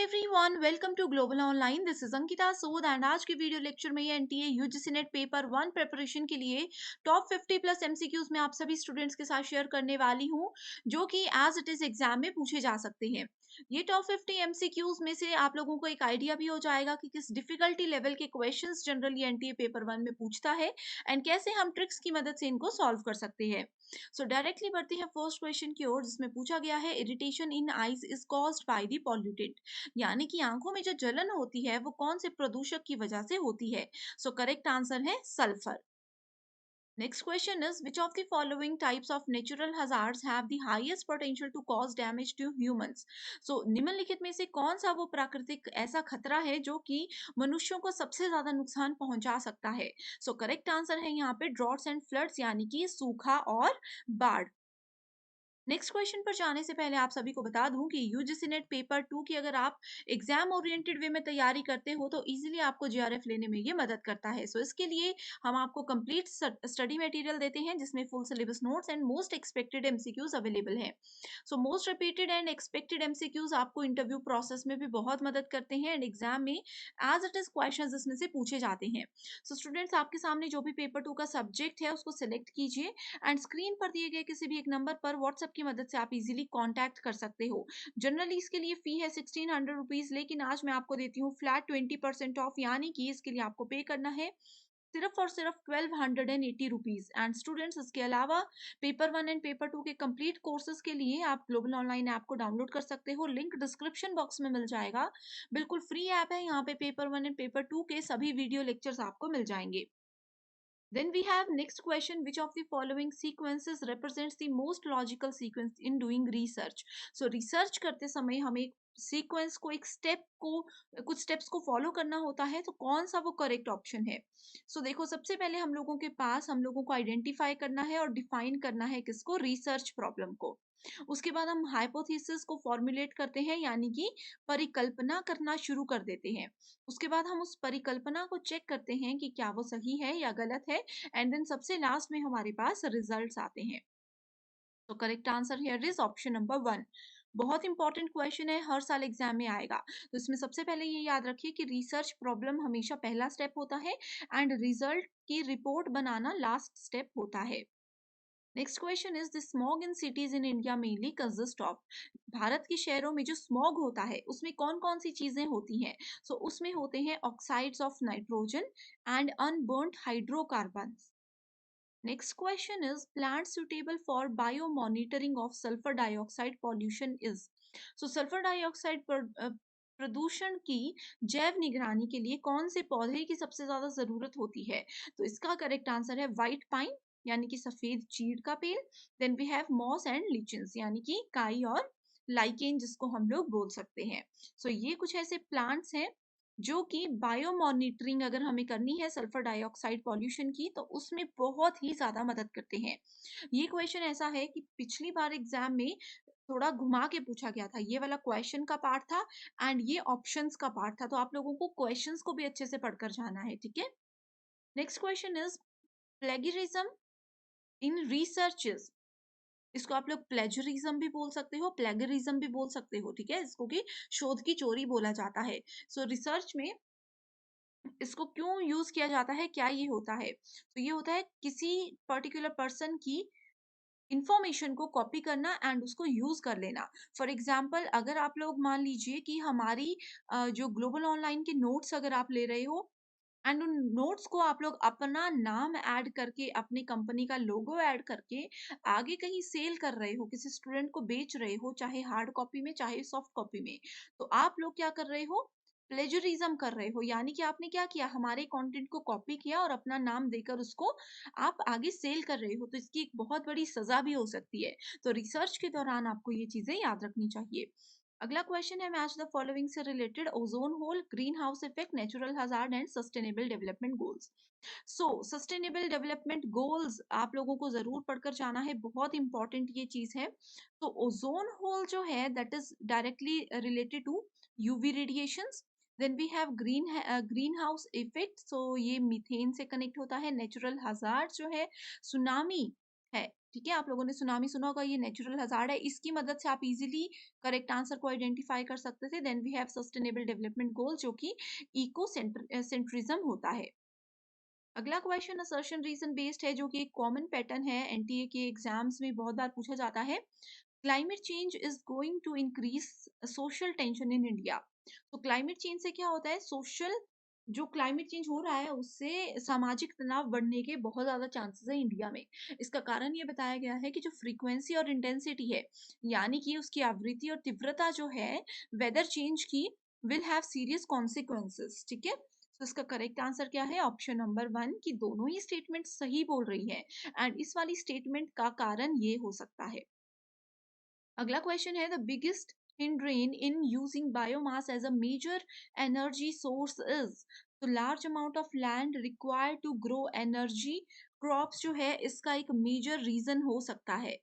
Everyone, welcome to global online. This is Ankita Sood and आज की video lecture में NTA UGC NET paper 1 preparation के लिए टॉप 50 प्लस एमसीक्यूज में आप सभी स्टूडेंट्स के साथ शेयर करने वाली हूं, जो कि एज इट इज एग्जाम में पूछे जा सकते हैं। ये टॉप 50 एमसीक्यूज में से आप लोगों को एक आइडिया भी हो जाएगा कि किस डिफिकल्टी लेवल के क्वेश्चंस जनरली एनटीए पेपर 1 में पूछता है एंड कैसे हम ट्रिक्स की मदद से इनको सॉल्व कर सकते हैं। सो डायरेक्टली बढ़ते हैं फर्स्ट क्वेश्चन की ओर, जिसमें पूछा गया है irritation in eyes is caused by the pollutant, यानी कि आंखों में जो जलन होती है वो कौन से प्रदूषक की वजह से होती है। सो करेक्ट आंसर है sulphur. Next question is which of the following types of natural hazards have the highest potential to cause damage to humans. So निम्नलिखित में से कौन सा वो प्राकृतिक ऐसा खतरा है जो कि मनुष्यों को सबसे ज्यादा नुकसान पहुंचा सकता है। सो करेक्ट आंसर है यहाँ पे ड्रॉट्स एंड फ्लड्स, यानी कि सूखा और बाढ़। नेक्स्ट क्वेश्चन पर जाने से पहले आप सभी को बता दूं कि यूजीसी नेट पेपर 2 की अगर आप एग्जाम ओरिएंटेड वे में तैयारी करते हो तो इजीली आपको जीआरएफ लेने में ये मदद करता है। सो इसके लिए हम आपको कंप्लीट स्टडी मटेरियल देते हैं, जिसमें full syllabus notes and most expected MCQs available है। So most repeated and expected MCQs आपको इंटरव्यू प्रोसेस में भी बहुत मदद करते हैं एंड एग्जाम में एज इट इज क्वेश्चन इसमें से पूछे जाते हैं। सो स्टूडेंट्स, आपके सामने जो भी पेपर 2 का सब्जेक्ट है उसको सिलेक्ट कीजिए एंड स्क्रीन पर दिए गए किसी भी एक नंबर पर व्हाट्सएप की मदद से आप इजीली कांटेक्ट कर सकते हो। जनरली इसके लिए फी है 1600 रुपीज, लेकिन आज मैं आपको देती हूँ फ्लैट 20% ऑफ, यानी कि इसके लिए आपको पे करना है सिर्फ और सिर्फ 1280 रुपीज। एंड स्टूडेंट्स, इसके अलावा पेपर 1 एंड पेपर 2 के कंप्लीट कोर्सेज के लिए आप ग्लोबल ऑनलाइन ऐप को डाउनलोड कर सकते हो, लिंक डिस्क्रिप्शन बॉक्स में मिल जाएगा। बिल्कुल फ्री ऐप है, यहाँ पे पेपर 1 एंड पेपर 2 के सभी वीडियो लेक्चर्स आपको मिल जाएंगे। Then we have next question, which of the following sequences represents the most logical sequence in doing research. So research करते समय हमें एक सीक्वेंस को, एक स्टेप को, कुछ स्टेप्स को फॉलो करना होता है, तो कौन सा वो करेक्ट ऑप्शन है। सो देखो, सबसे पहले हम लोगों के पास हम लोगों को आइडेंटिफाई करना है और डिफाइन करना है किसको, रिसर्च प्रॉब्लम को। उसके बाद हम हाइपोथेसिस को फॉर्मुलेट करते हैं, यानी कि परिकल्पना करना शुरू कर देते हैं। उसके बाद हम उस परिकल्पना को चेक करते हैं कि क्या वो सही है या गलत है, एंड देन सबसे लास्ट में हमारे पास रिजल्ट्स आते हैं। तो correct answer here is option number 1। बहुत इंपॉर्टेंट क्वेश्चन है, हर साल एग्जाम में आएगा। तो इसमें सबसे पहले ये याद रखिए कि रिसर्च प्रॉब्लम हमेशा पहला स्टेप होता है एंड रिजल्ट की रिपोर्ट बनाना लास्ट स्टेप होता है। Next question is the smog in cities in India mainly consist of. Bharat के शहरों में जो स्मॉग होता है उसमें कौन कौन सी चीजें होती हैं। सो उसमें होते हैं oxides of nitrogen and unburned hydrocarbon. Next question is plant suitable for bio monitoring of sulphur dioxide pollution is. So sulphur dioxide प्रदूषण की जैव निगरानी के लिए कौन से पौधे की सबसे ज्यादा जरूरत होती है। तो इसका करेक्ट आंसर है व्हाइट पाइन, यानी कि सफेद चीड़ का पेड़। Then we have moss and lichens, यानी कि काई और लाइकेन जिसको हम लोग बोल सकते हैं। सो ये कुछ ऐसे प्लांट्स हैं जो कि बायो मॉनिटरिंग अगर हमें करनी है सल्फर डाइऑक्साइड पॉल्यूशन की, तो उसमें बहुत ही ज्यादा मदद करते हैं। ये क्वेश्चन ऐसा है कि पिछली बार एग्जाम में थोड़ा घुमा के पूछा गया था, ये वाला क्वेश्चन का पार्ट था एंड ये ऑप्शंस का पार्ट था, तो आप लोगों को क्वेश्चंस को भी अच्छे से पढ़कर जाना है, ठीक है। Next question is plagiarism in researches. इसको आप लोग प्लेजरिज्म भी बोल सकते हो, प्लेगरिज्म भी बोल सकते हो, ठीक है, इसको कि शोध की चोरी बोला जाता है। सो रिसर्च में इसको क्यों यूज किया जाता है, क्या ये होता है। तो ये होता है किसी पर्टिकुलर पर्सन की इंफॉर्मेशन को कॉपी करना एंड उसको यूज कर लेना। फॉर एग्जाम्पल, अगर आप लोग मान लीजिए कि हमारी जो ग्लोबल ऑनलाइन के नोट्स अगर आप ले रहे हो एंड उन नोट्स को आप लोग अपना नाम ऐड करके, अपनी कंपनी का लोगो ऐड करके आगे कहीं सेल कर रहे हो, किसी स्टूडेंट को बेच रहे हो, चाहे हार्ड कॉपी में चाहे सॉफ्ट कॉपी में, तो आप लोग क्या कर रहे हो, प्लेजरिज्म कर रहे हो। यानी कि आपने क्या किया, हमारे कंटेंट को कॉपी किया और अपना नाम देकर उसको आप आगे सेल कर रहे हो, तो इसकी एक बहुत बड़ी सजा भी हो सकती है। तो रिसर्च के दौरान आपको ये चीजें याद रखनी चाहिए। अगला क्वेश्चन है मैच द फॉलोइंग से related, ozone hole, green house effect, natural hazard and sustainable development goals. So sustainable development goals आप लोगों को जरूर पढ़कर जाना है, बहुत इंपॉर्टेंट ये चीज है। तो ओजोन होल जो है that is directly related to UV radiations. Then we have green house effect, so ये मीथेन से कनेक्ट होता है। नेचुरल हजार्ड जो है सुनामी है। ठीक है, आप लोगों ने सुनामी सुना होगा, ये नेचुरल हज़ार्ड है। इसकी मदद से आप इज़िली करेक्ट आंसर को आइडेंटिफ़ाई कर सकते थे। Then we have sustainable development goal, जो कि सेंट्रिज्म होता है। अगला क्वेश्चन असर्शन रीज़न बेस्ड है, जो कि एक कॉमन पैटर्न है, एनटीए के एग्जाम्स में बहुत बार पूछा जाता है। Climate change is going to increase social tension in India. तो क्लाइमेट चेंज से क्या होता है, सोशल, जो क्लाइमेट चेंज हो रहा है उससे सामाजिक तनाव बढ़ने के बहुत ज्यादा चांसेस है इंडिया में। इसका कारण ये बताया गया है कि जो फ्रीक्वेंसी और इंटेंसिटी है, यानी कि उसकी आवृत्ति और तीव्रता जो है वेदर चेंज की, विल हैव सीरियस कॉन्सिक्वेंसेस। ठीक है, तो इसका करेक्ट आंसर क्या है, ऑप्शन नंबर 1 की दोनों ही स्टेटमेंट सही बोल रही है। एंड इस वाली स्टेटमेंट का कारण ये हो सकता है। अगला क्वेश्चन है, the biggest hindrance in using biomass as a major energy source is तो large amount of land required to grow energy crops जो है इसका एक मेजर रीजन हो सकता है।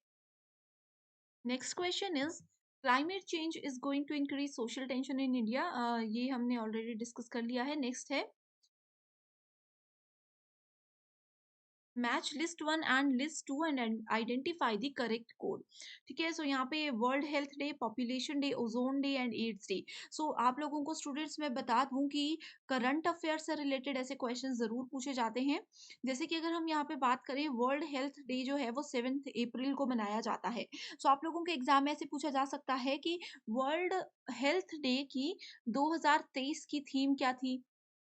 Next question is, climate change is going to increase social tension in India, ये हमने ऑलरेडी डिस्कस कर लिया है। नेक्स्ट है, match list 1 and list 2 and identify the correct code. ठीक है, सो यहाँ पे world health day, population day, ozone day and AIDS day. सो आप लोगों को स्टूडेंट्स मैं बता दूं कि करंट अफेयर से रिलेटेड ऐसे क्वेश्चन जरूर पूछे जाते हैं। जैसे कि अगर हम यहाँ पे बात करें, वर्ल्ड हेल्थ डे जो है वो 7 अप्रैल को मनाया जाता है। सो आप लोगों के एग्जाम में ऐसे पूछा जा सकता है कि वर्ल्ड हेल्थ डे की 2023 की थीम क्या थी,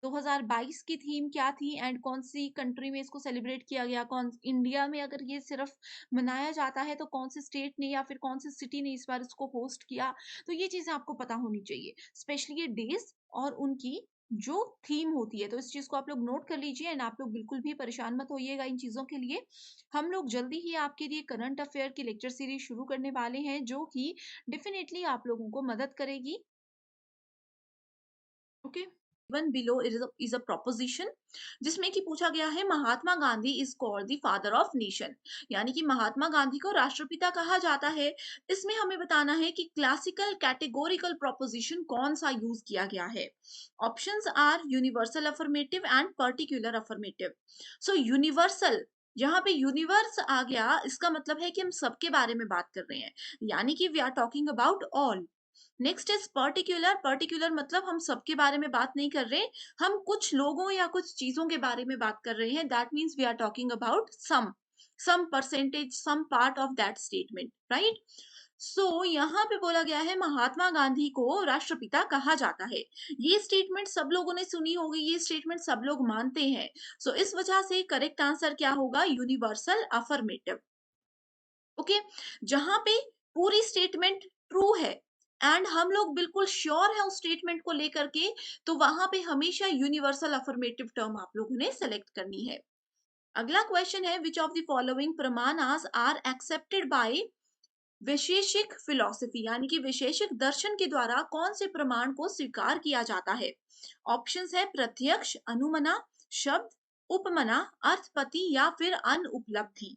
2022 की थीम क्या थी, एंड कौन सी कंट्री में इसको सेलिब्रेट किया गया, कौन इंडिया में अगर ये सिर्फ मनाया जाता है तो कौन से स्टेट ने या फिर कौन सी सिटी ने इस बार इसको होस्ट किया। तो ये चीजें आपको पता होनी चाहिए, स्पेशली ये डेज और उनकी जो थीम होती है। तो इस चीज को आप लोग नोट कर लीजिए एंड आप लोग बिल्कुल भी परेशान मत होइएगा इन चीजों के लिए। हम लोग जल्दी ही आपके लिए करंट अफेयर की लेक्चर सीरीज शुरू करने वाले हैं, जो कि डेफिनेटली आप लोगों को मदद करेगी। Okay, one below is a proposition जिसमें कि पूछा गया है, Mahatma Gandhi is called the father of nation, यानी कि महात्मा गांधी को राष्ट्रपिता कहा जाता है। इसमें हमें बताना है कि क्लासिकल कैटेगोरिकल प्रोपोजिशन कौन सा यूज किया गया है। Options are universal affirmative and particular affirmative. So universal, जहां पे यूनिवर्स आ गया इसका मतलब है कि हम सबके बारे में बात कर रहे हैं, यानी कि we are talking about all. Next is particular, particular मतलब हम सबके बारे में बात नहीं कर रहे, हम कुछ लोगों या कुछ चीजों के बारे में बात कर रहे हैं। That means we are talking about some percentage, some part of that statement, right. So यहाँ पे बोला गया है महात्मा गांधी को राष्ट्रपिता कहा जाता है। ये स्टेटमेंट सब लोगों ने सुनी होगी, ये स्टेटमेंट सब लोग मानते हैं। सो इस वजह से करेक्ट आंसर क्या होगा, यूनिवर्सल अफर्मेटिव। ओके, जहां पे पूरी स्टेटमेंट ट्रू है एंड हम लोग बिल्कुल श्योर है उस स्टेटमेंट को लेकर के, तो वहां पे हमेशा यूनिवर्सल अफर्मेटिव टर्म आप लोगों ने सेलेक्ट करनी है। अगला क्वेश्चन है, विच ऑफ द फॉलोइंग प्रमाणास are accepted by Vaisheshika philosophy, यानी कि वैशेषिक दर्शन के द्वारा कौन से प्रमाण को स्वीकार किया जाता है। ऑप्शंस है प्रत्यक्ष, अनुमना, शब्द, उपमना, अर्थपति या फिर अनुपलब्धि।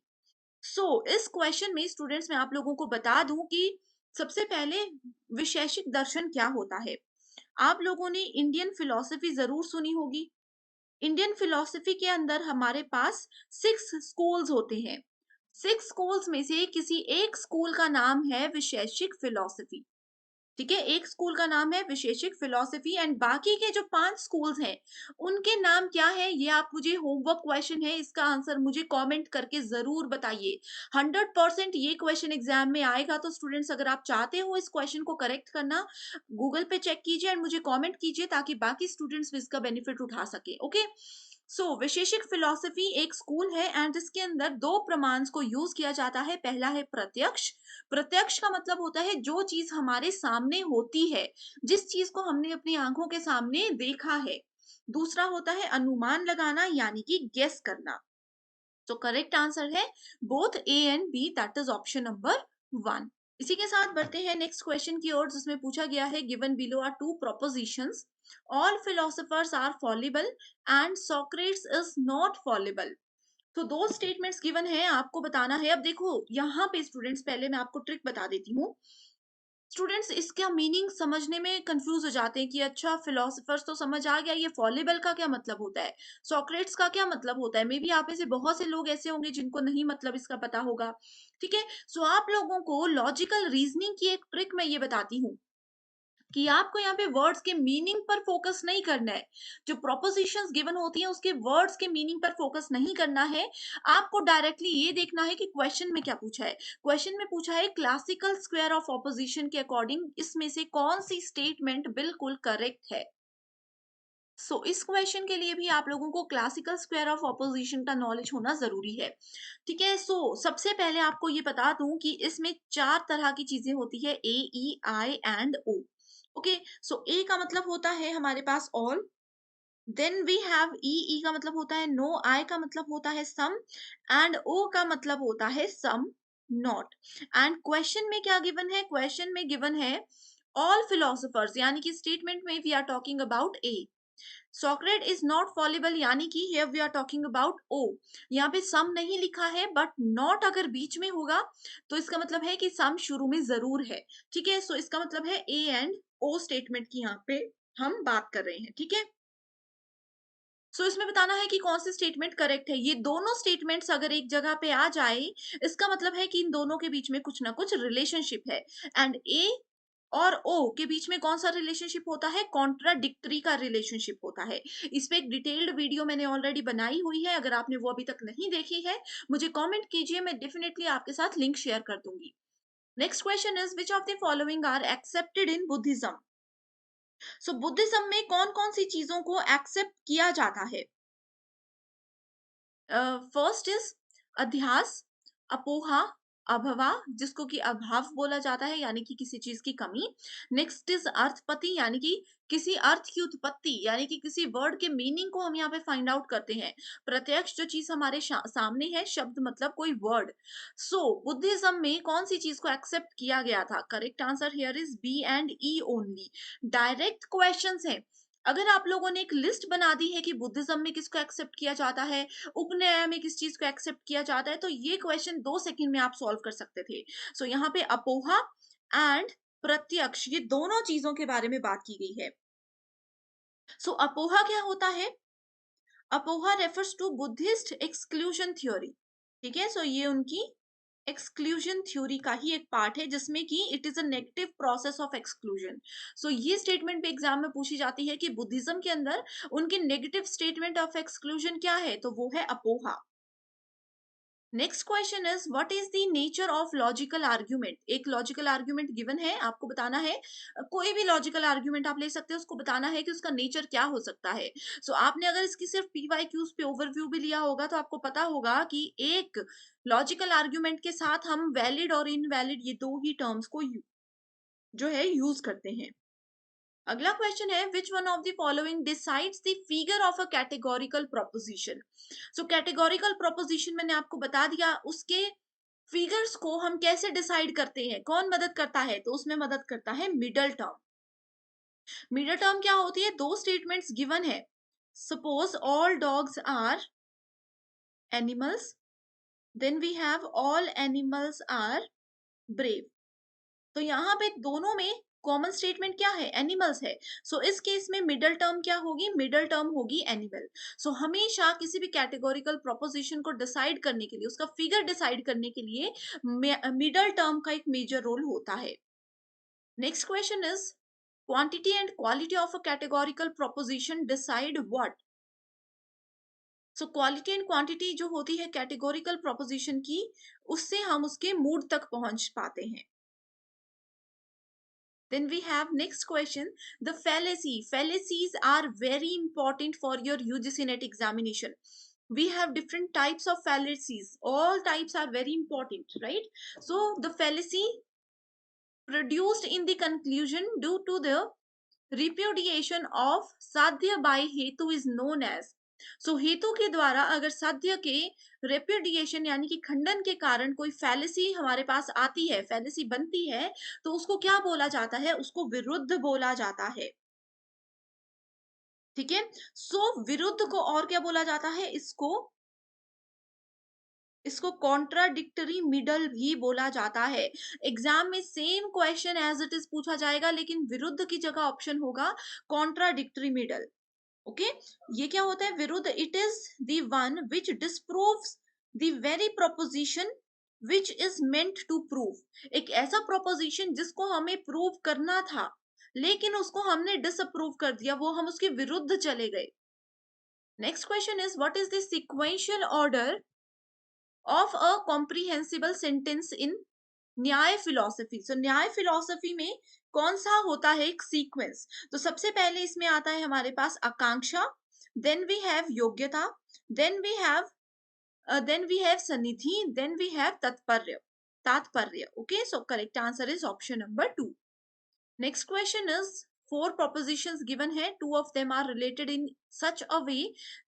इस क्वेश्चन में स्टूडेंट्स मैं आप लोगों को बता दूं कि सबसे पहले वैशेषिक दर्शन क्या होता है। आप लोगों ने इंडियन फिलॉसफी जरूर सुनी होगी। इंडियन फिलॉसफी के अंदर हमारे पास 6 स्कूल्स होते हैं। 6 स्कूल्स में से किसी एक स्कूल का नाम है वैशेषिक फिलॉसफी। ठीक है, एक स्कूल का नाम है विशेषिक फिलोसफी एंड बाकी के जो 5 स्कूल्स हैं उनके नाम क्या है, ये आप मुझे होमवर्क क्वेश्चन है, इसका आंसर मुझे कमेंट करके जरूर बताइए। 100% ये क्वेश्चन एग्जाम में आएगा। तो स्टूडेंट्स अगर आप चाहते हो इस क्वेश्चन को करेक्ट करना, गूगल पे चेक कीजिए एंड मुझे कमेंट कीजिए ताकि बाकी स्टूडेंट्स भी इसका बेनिफिट उठा सके। ओके, वैशेषिक फिलोसफी एक स्कूल है एंड इसके अंदर 2 प्रमाण को यूज किया जाता है। पहला है प्रत्यक्ष। प्रत्यक्ष का मतलब होता है जो चीज हमारे सामने होती है, जिस चीज को हमने अपनी आंखों के सामने देखा है। दूसरा होता है अनुमान लगाना, यानी कि गेस करना। तो करेक्ट आंसर है both A and B, that is option number 1। इसी के साथ बढ़ते हैं नेक्स्ट क्वेश्चन की ओर, जिसमें पूछा गया है, given below are 2 propositions, all philosophers are fallible and Socrates is not fallible. तो 2 स्टेटमेंट्स गिवन है, आपको बताना है। अब देखो यहाँ पे स्टूडेंट्स, पहले मैं आपको ट्रिक बता देती हूँ। स्टूडेंट्स इसका मीनिंग समझने में कंफ्यूज हो जाते हैं कि अच्छा फिलोसफर्स तो समझ आ गया, ये फॉलेबल का क्या मतलब होता है, सोक्रेट्स का क्या मतलब होता है। मे बी आप में से बहुत से लोग ऐसे होंगे जिनको नहीं मतलब इसका पता होगा। ठीक है, सो आप लोगों को लॉजिकल रीजनिंग की एक ट्रिक मैं ये बताती हूँ कि आपको यहाँ पे वर्ड्स के मीनिंग पर फोकस नहीं करना है। जो प्रोपोजिशंस गिवन होती हैं उसके वर्ड्स के मीनिंग पर फोकस नहीं करना है। आपको डायरेक्टली ये देखना है कि क्वेश्चन में क्या पूछा है। क्वेश्चन में पूछा है क्लासिकल स्क्वायर ऑफ ऑपोजिशन के अकॉर्डिंग इसमें से कौन सी स्टेटमेंट बिल्कुल करेक्ट है। इस क्वेश्चन के लिए भी आप लोगों को क्लासिकल स्क्वायर ऑफ ऑपोजिशन का नॉलेज होना जरूरी है। ठीक है, सबसे पहले आपको ये बता दूं कि इसमें चार तरह की चीजें होती है, ए, ई, आई एंड ओ। ओके, ए का मतलब होता है हमारे पास ऑल, देन वी हैव ई, ई का मतलब होता है नो, आई का मतलब होता है सम एंड ओ का मतलब होता है सम नॉट। एंड क्वेश्चन में क्या गिवन है, क्वेश्चन में गिवन है ऑल फिलोसोफर्स, यानी कि स्टेटमेंट में we are talking about A. Socrates is not fallible, यानी कि here we are talking about O. यहाँ पे सम नहीं लिखा है, बट नॉट अगर बीच में होगा तो इसका मतलब है कि सम शुरू में जरूर है। ठीक है, इसका मतलब है ए एंड ओ स्टेटमेंट की यहाँ पे हम बात कर रहे हैं। ठीक है, इसमें बताना है कि कौन सी स्टेटमेंट करेक्ट है। ये दोनों स्टेटमेंट्स अगर एक जगह पे आ जाए, इसका मतलब है कि इन दोनों के बीच में कुछ ना कुछ रिलेशनशिप है। एंड ए और ओ के बीच में कौन सा रिलेशनशिप होता है, कॉन्ट्राडिक्टरी का रिलेशनशिप होता है। इस पे एक डिटेल्ड वीडियो मैंने ऑलरेडी बनाई हुई है, अगर आपने वो अभी तक नहीं देखी है मुझे कमेंट कीजिए, मैं डेफिनेटली आपके साथ लिंक शेयर कर दूंगी। Next question is which of the following are accepted in Buddhism. Buddhism में कौन कौन सी चीजों को एक्सेप्ट किया जाता है। फर्स्ट इज अध्यास, अपोहा, अभवा जिसको कि अभाव बोला जाता है, यानी कि किसी चीज की कमी। नेक्स्ट इज अर्थपति, यानी कि किसी अर्थ की उत्पत्ति, यानी कि किसी वर्ड के मीनिंग को हम यहाँ पे फाइंड आउट करते हैं। प्रत्यक्ष जो चीज हमारे सामने है, शब्द मतलब कोई वर्ड। बुद्धिज्म में कौन सी चीज को एक्सेप्ट किया गया था, correct answer here is B and E only. Direct questions हैं। अगर आप लोगों ने एक लिस्ट बना दी है कि बुद्धिज्म में किसको एक्सेप्ट किया जाता है, उपनय में किस चीज को एक्सेप्ट किया जाता है, तो ये क्वेश्चन 2 सेकंड में आप सॉल्व कर सकते थे। यहाँ पे अपोहा एंड प्रत्यक्ष, ये दोनों चीजों के बारे में बात की गई है। अपोहा क्या होता है, Apoha refers to Buddhist exclusion theory. ठीक है, ये उनकी एक्सक्लूजन थ्योरी का ही एक पार्ट है, जिसमें कि it is a negative process of exclusion. ये स्टेटमेंट पे एग्जाम में पूछी जाती है कि बुद्धिज्म के अंदर उनकी नेगेटिव स्टेटमेंट ऑफ एक्सक्लूजन क्या है, तो वो है Apoha. Next question is what is the nature of logical argument. एक लॉजिकल आर्ग्यूमेंट गिवन है, आपको बताना है, कोई भी लॉजिकल आर्ग्यूमेंट आप ले सकते हैं, उसको बताना है कि उसका नेचर क्या हो सकता है। आपने अगर इसकी सिर्फ पीवाईक्यूज पे ओवरव्यू भी लिया होगा तो आपको पता होगा कि एक लॉजिकल आर्ग्यूमेंट के साथ हम वैलिड और इनवैलिड ये दो ही टर्म्स को जो है यूज करते हैं। अगला क्वेश्चन है which one of the following decides the figure of a categorical proposition. Categorical proposition मैंने आपको बता दिया, उसके फिगर्स को हम कैसे डिसाइड करते हैं, कौन मदद करता है, तो उसमें मदद करता है मिडल टर्म। मिडल टर्म क्या होती है, दो स्टेटमेंट्स गिवन है, suppose all dogs are animals, then we have all animals are brave. तो यहाँ पे दोनों में कॉमन स्टेटमेंट क्या है, एनिमल्स है। इस केस में मिडल टर्म क्या होगी, मिडल टर्म होगी एनिमल। हमेशा किसी भी कैटेगोरिकल प्रोपोजिशन को डिसाइड करने के लिए, उसका फिगर डिसाइड करने के लिए मिडल टर्म का एक मेजर रोल होता है। Next question is quantity and quality of a categorical proposition decide what. Quality and quantity जो होती है कैटेगोरिकल प्रोपोजिशन की, उससे हम उसके मूड तक पहुंच पाते हैं। Then we have next question, the fallacy. Fallacies are very important for your UGC NET examination. We have different types of fallacies. All types are very important, right? The fallacy produced in the conclusion due to the repudiation of साध्य by हेतु is known as। हेतु के द्वारा अगर साध्य के repudiation यानी कि खंडन के कारण कोई फैलेसी हमारे पास आती है, फैलेसी बनती है, तो उसको क्या बोला जाता है, उसको विरुद्ध बोला जाता है। ठीक है, विरुद्ध को और क्या बोला जाता है, इसको इसको कॉन्ट्राडिक्टरी मिडल भी बोला जाता है। एग्जाम में same question as it is पूछा जाएगा, लेकिन विरुद्ध की जगह ऑप्शन होगा कॉन्ट्राडिक्टरी मिडल। ओके, ये क्या होता है विरुद्ध? It is the one which disproves the very proposition which is meant to prove. एक ऐसा प्रोपोजिशन जिसको हमें प्रूव करना था, लेकिन उसको हमने डिसअप्रूव कर दिया, वो हम उसके विरुद्ध चले गए। Next question is what is the sequential order of a comprehensible sentence in Nyaya philosophy? सो न्याय फिलॉसफी में कौन सा होता है एक सीक्वेंस? तो सबसे पहले इसमें आता है हमारे पास आकांक्षा, then we have yogyata, then we have sannidhi, then we have tatparya. तात्पर्य, okay, so correct answer is option number 2। Next question is four propositions given है, two of them are related in such a way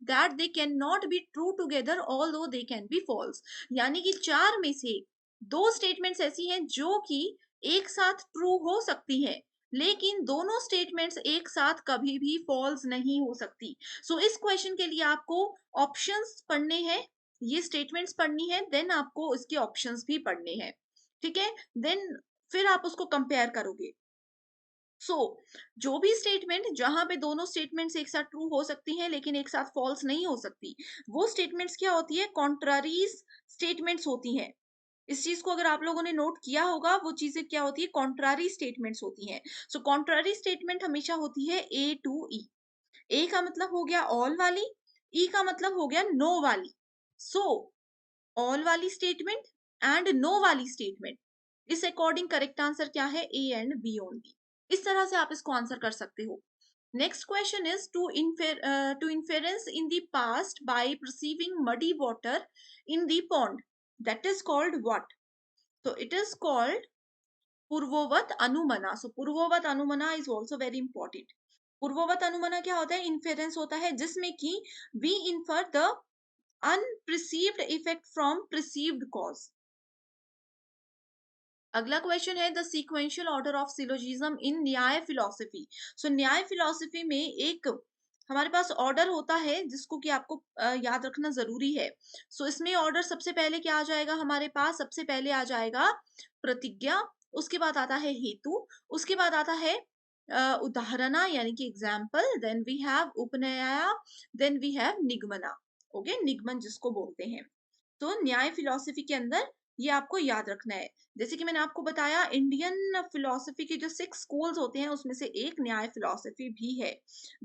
that they cannot be true together although they can be false। यानी कि चार में से दो statements ऐसी हैं जो कि एक साथ ट्रू हो सकती हैं, लेकिन दोनों स्टेटमेंट्स एक साथ कभी भी फॉल्स नहीं हो सकती। सो इस क्वेश्चन के लिए आपको ऑप्शंस पढ़ने हैं, ये स्टेटमेंट्स पढ़नी है, देन आपको इसके ऑप्शंस भी पढ़ने हैं, ठीक है? देन फिर आप उसको कंपेयर करोगे। जो भी स्टेटमेंट जहां पे दोनों स्टेटमेंट्स एक साथ ट्रू हो सकती हैं लेकिन एक साथ फॉल्स नहीं हो सकती, वो स्टेटमेंट्स क्या होती है? कॉन्ट्रारीज स्टेटमेंट्स होती हैं। इस चीज को अगर आप लोगों ने नोट किया होगा, वो चीजें क्या होती है? कॉन्ट्रारी स्टेटमेंट्स होती हैं। सो कॉन्ट्रारी स्टेटमेंट हमेशा होती है ए टू ई। ए का मतलब हो गया ऑल वाली, ई का मतलब हो गया नो वाली। सो ऑल वाली स्टेटमेंट एंड नो वाली स्टेटमेंट, इस अकॉर्डिंग करेक्ट आंसर क्या है? A and B only. इस तरह से आप इसको आंसर कर सकते हो। Next question is to inference in the past by perceiving muddy water in the pond, that is called what? तो इट इज कॉल्ड पूर्ववत अनुमना। सो पूर्ववत अनुमना इज ऑल्सो वेरी इंपॉर्टेंट। पूर्ववत अनुमना क्या होता है? इन्फेरेंस होता है जिसमें कि we infer the unperceived effect from perceived cause. अगला क्वेश्चन है the sequential order of syllogism in Nyaya philosophy. सो न्याय फिलॉसफी में एक हमारे पास ऑर्डर होता है जिसको कि आपको याद रखना जरूरी है। सो इसमें ऑर्डर सबसे पहले क्या आ जाएगा हमारे पास? सबसे पहले आ जाएगा प्रतिज्ञा, उसके बाद आता है हेतु, उसके बाद आता है उदाहरणा यानी कि example, then we have upanaya, then we have nigamana. Okay, निगमन जिसको बोलते हैं। तो न्याय फिलॉसफी के अंदर ये आपको याद रखना है। जैसे कि मैंने आपको बताया, इंडियन फिलॉसफी के जो 6 स्कूल्स होते हैं उसमें से एक न्याय फिलॉसफी भी है।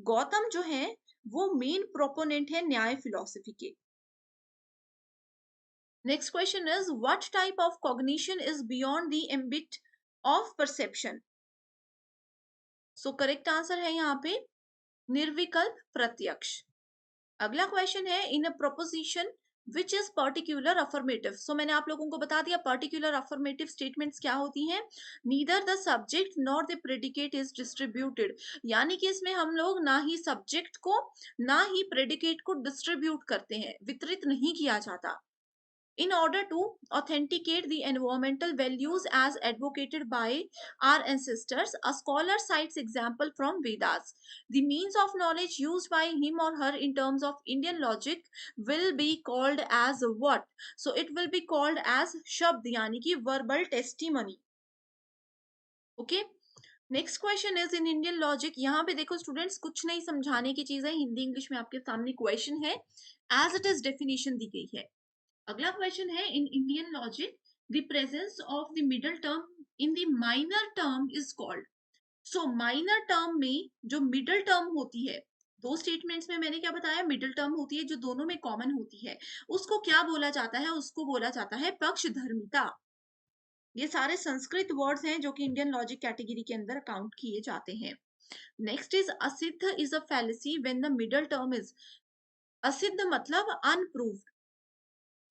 गौतम जो है वो मेन प्रोपोनेंट है न्याय फिलॉसफी के। Next question is what type of cognition is beyond the ambit of perception? So correct answer है यहाँ पे निर्विकल्प प्रत्यक्ष। अगला क्वेश्चन है in a proposition which is particular affirmative. So मैंने आप लोगों को बता दिया पर्टिकुलर अफर्मेटिव स्टेटमेंट्स क्या होती हैं। Neither the subject nor the predicate is distributed, यानी कि इसमें हम लोग ना ही सब्जेक्ट को ना ही प्रेडिकेट को डिस्ट्रीब्यूट करते हैं, वितरित नहीं किया जाता। In order to authenticate the environmental values as advocated by our ancestors, a scholar cites example from Vedas. The means of knowledge used by him or her in terms of Indian logic will be called as what? So it will be called as Shabd, यानी कि verbal testimony. Okay. Next question is in Indian logic. यहाँ पे देखो students, कुछ नहीं समझाने की चीज है, हिंदी इंग्लिश में आपके सामने क्वेश्चन है, एज इट इज डेफिनेशन दी गई है। अगला क्वेश्चन है in Indian logic the presence of the middle term in the minor term is called. So minor term में जो मिडल टर्म होती है, दो स्टेटमेंट्स में मैंने क्या बताया? मिडल टर्म होती है जो दोनों में कॉमन होती है, उसको क्या बोला जाता है? उसको बोला जाता है पक्षधर्मिता। ये सारे संस्कृत वर्ड्स हैं जो कि इंडियन लॉजिक कैटेगरी के अंदर काउंट किए जाते हैं। Next is asiddha is a fallacy when the middle term is, असिद्ध मतलब अनप्रूव्ड,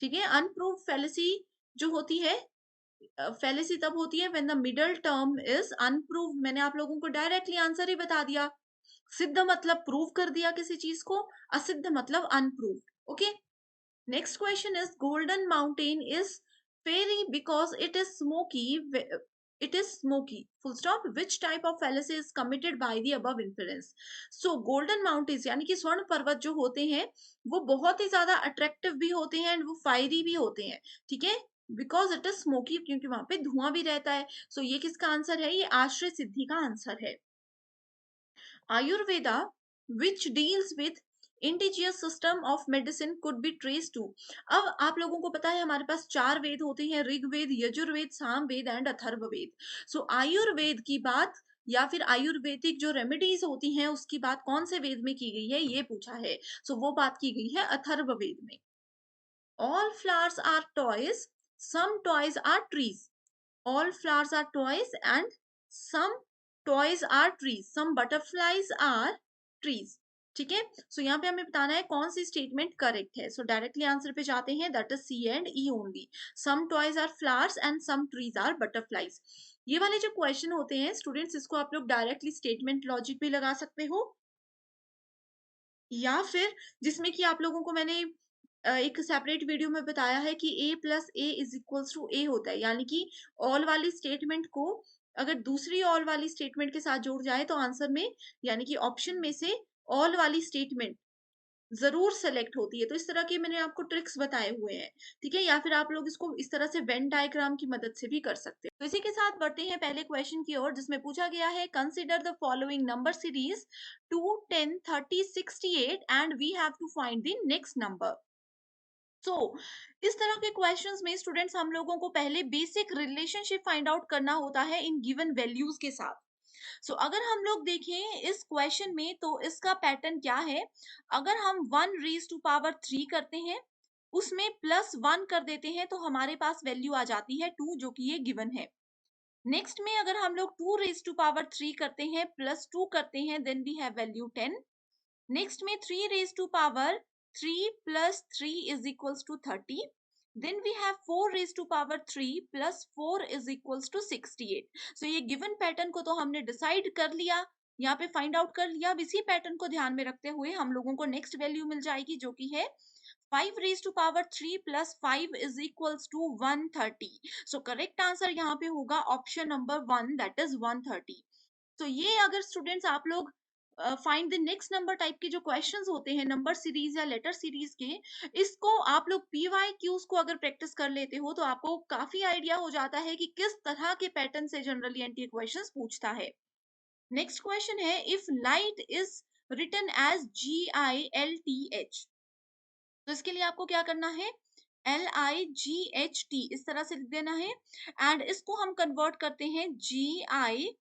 ठीक है? अनप्रूव्ड फैलेसी जो होती है, फैलेसी तब होती है when the middle term is unproved. मैंने आप लोगों को डायरेक्टली आंसर ही बता दिया। सिद्ध मतलब प्रूव कर दिया किसी चीज को, असिद्ध मतलब unproved. Okay, next question is golden mountain is fiery because it is smoky It is smoky. Full stop. Which type of fallacy is committed by the above inference? So golden mountains यानी कि स्वर्ण पर्वत जो होते हैं वो बहुत ही ज्यादा अट्रैक्टिव भी होते हैं एंड वो फायरी भी होते हैं, ठीक है, बिकॉज इट इज स्मोकी, क्योंकि वहां पे धुआं भी रहता है। सो ये किसका आंसर है? ये आश्रय सिद्धि का आंसर है। Ayurveda which deals with indigenous system of medicine could be traced to। अब आप लोगों को पता है हमारे पास चार वेद होते हैं, ऋग्वेद, यजुर्वेद, सामवेद एंड अथर्ववेद। सो आयुर्वेद की बात या फिर आयुर्वेदिक जो रेमेडीज होती हैं उसकी बात कौन से वेद में की गई है ये पूछा है। सो वो बात की गई है अथर्ववेद में। All flowers are toys, some toys are trees. all flowers are toys and some toys are trees, some butterflies are trees। ठीक है, सो यहाँ पे हमें बताना है कौन सी स्टेटमेंट करेक्ट है। सो डायरेक्टली आंसर पे जाते हैं, that is C and E only. Some toys are flowers and some trees are butterflies. ये वाले जो क्वेश्चन होते हैं स्टूडेंट्स, इसको आप लोग डायरेक्टली स्टेटमेंट लॉजिक भी लगा सकते हो, या फिर जिसमें कि आप लोगों को मैंने एक सेपरेट वीडियो में बताया है कि a plus A is equals to A होता है, यानी कि ऑल वाली स्टेटमेंट को अगर दूसरी ऑल वाली स्टेटमेंट के साथ जोड़ जाए तो आंसर में यानी कि ऑप्शन में से ऑल वाली स्टेटमेंट जरूर सेलेक्ट होती है। तो इस तरह के मैंने आपको ट्रिक्स बताए हुए हैं, ठीक है, या फिर आप लोग इसको इस तरह से वेन डायग्राम की मदद से भी कर सकते हैं। तो इसी के साथ बढ़ते हैं पहले क्वेश्चन की ओर, जिसमें पूछा गया है consider the following number series 2, 10, 30, 68 and we have to find the next number. So इस तरह के क्वेश्चंस में स्टूडेंट्स हम लोगों को पहले बेसिक रिलेशनशिप फाइंड आउट करना होता है इन गिवन वैल्यूज के साथ। सो अगर हम लोग देखें इस क्वेश्चन में तो इसका पैटर्न क्या है। अगर हम 1 raised to power 3 करते हैं, उसमें +1 कर देते हैं तो हमारे पास वैल्यू आ जाती है 2, जो कि ये गिवन है। नेक्स्ट में अगर हम लोग 2 raised to power 3 करते हैं, +2 करते हैं, then we have value 10। Next में 3 raised to power 3 plus 3 is equals to 30। Then we have 4 raised to power 3 plus 4 is equals to 68। So ये given pattern को तो हमने डिसाइड कर लिया, यहाँ पे फाइंड आउट कर लिया। अब इसी पैटर्न को ध्यान में रखते हुए हम लोगों को नेक्स्ट वैल्यू मिल जाएगी, जो कि है 5 raised to power 3 plus 5 is equals to 130। So correct answer यहाँ पे होगा ऑप्शन नंबर 1, दैट इज 130। तो ये अगर स्टूडेंट्स आप लोग find the next number type के जो क्वेश्चंस होते हैं नंबर सीरीज या लेटर सीरीज के, इसको आप लोग पीवाई क्यूज को अगर प्रैक्टिस कर लेते हो तो आपको काफी आइडिया हो जाता है कि किस तरह के पैटर्न से जनरली एनटीए क्वेश्चंस पूछता है। नेक्स्ट क्वेश्चन है, if light is written as GILTH, तो इसके लिए आपको क्या करना है, LIGHT इस तरह से लिख देना है एंड इसको हम कन्वर्ट करते हैं GILTH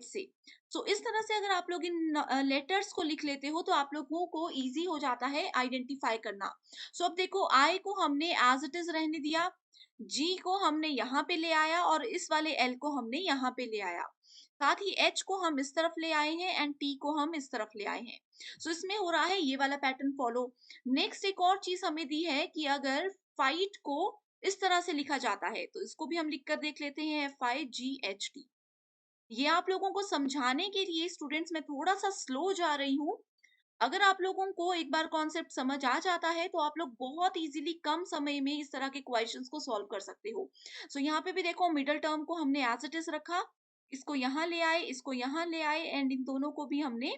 से। सो इस तरह से अगर आप लोग इन लेटर्स को लिख लेते हो तो आप लोगों को इजी हो जाता है आइडेंटिफाई करना। सो अब देखो, आई को हमने एज इट इज रहने दिया, जी को हमने यहाँ पे ले आया और इस वाले एल को हमने यहाँ पे ले आया, साथ ही एच को हम इस तरफ ले आए हैं एंड टी को हम इस तरफ ले आए हैं। सो इसमें हो रहा है ये वाला पैटर्न फॉलो। नेक्स्ट एक और चीज हमें दी है कि अगर फाइट को इस तरह से लिखा जाता है तो इसको भी हम लिख कर देख लेते हैं, FIGHT। ये आप लोगों को समझाने के लिए स्टूडेंट्स मैं थोड़ा सा स्लो जा रही हूँ। अगर आप लोगों को एक बार कॉन्सेप्ट समझ आ जाता है तो आप लोग बहुत इजीली कम समय में इस तरह के क्वेश्चंस को सॉल्व कर सकते हो। सो यहाँ पे भी देखो, मिडल टर्म को हमने एज इट इज रखा, इसको यहाँ ले आए, इसको यहाँ ले आए एंड इन दोनों को भी हमने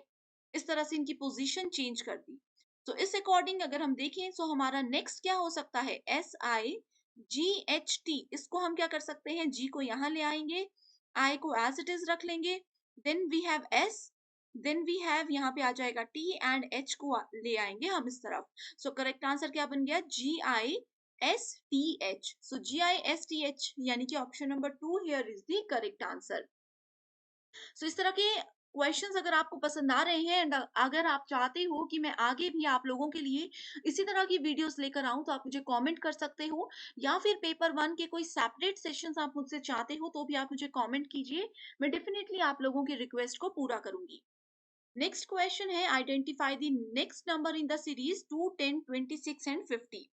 इस तरह से इनकी पोजीशन चेंज कर दी। तो इस अकॉर्डिंग अगर हम देखें तो हमारा नेक्स्ट क्या हो सकता है, SIGHT। इसको हम क्या कर सकते हैं, जी को यहाँ ले आएंगे, आई को एज इट इज रख लेंगे, then we have S, then we have यहाँ पे आ जाएगा टी एंड एच को ले आएंगे हम इस तरफ। सो करेक्ट आंसर क्या बन गया, GISTH। सो GISTH यानी कि option number 2 here is the correct answer. So इस तरह के क्वेश्चंस अगर आपको पसंद आ रहे हैं एंड अगर आप चाहते हो कि मैं आगे भी आप लोगों के लिए इसी तरह की वीडियोस लेकर आऊं तो आप मुझे कमेंट कर सकते हो, या फिर पेपर 1 के कोई सेपरेट सेशंस आप मुझसे चाहते हो तो भी आप मुझे कमेंट कीजिए, मैं डेफिनेटली आप लोगों की रिक्वेस्ट को पूरा करूंगी। नेक्स्ट क्वेश्चन है, identify the next number in the series 2, 10, 26 and 50।